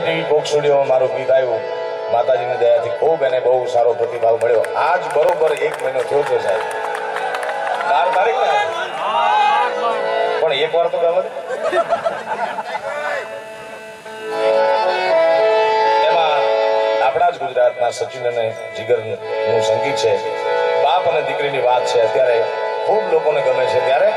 TV પોક્ષડીઓ મારું ગીત આવ્યું, માતાજીની દયાથી ખૂબ એને બહુ સારો પ્રતિભાવ મળ્યો. આજ બરોબર 1 મહિનો થયો છે સાહેબ. 12 તારીખ ને પણ એક વાર તો ગાવ એમાં આપણા જ ગુજરાતના સચિન અને જીગરનું સંગીત છે. બાપ અને દીકરીની વાત છે, અત્યારે ખૂબ લોકોને ગમે છે. ત્યારે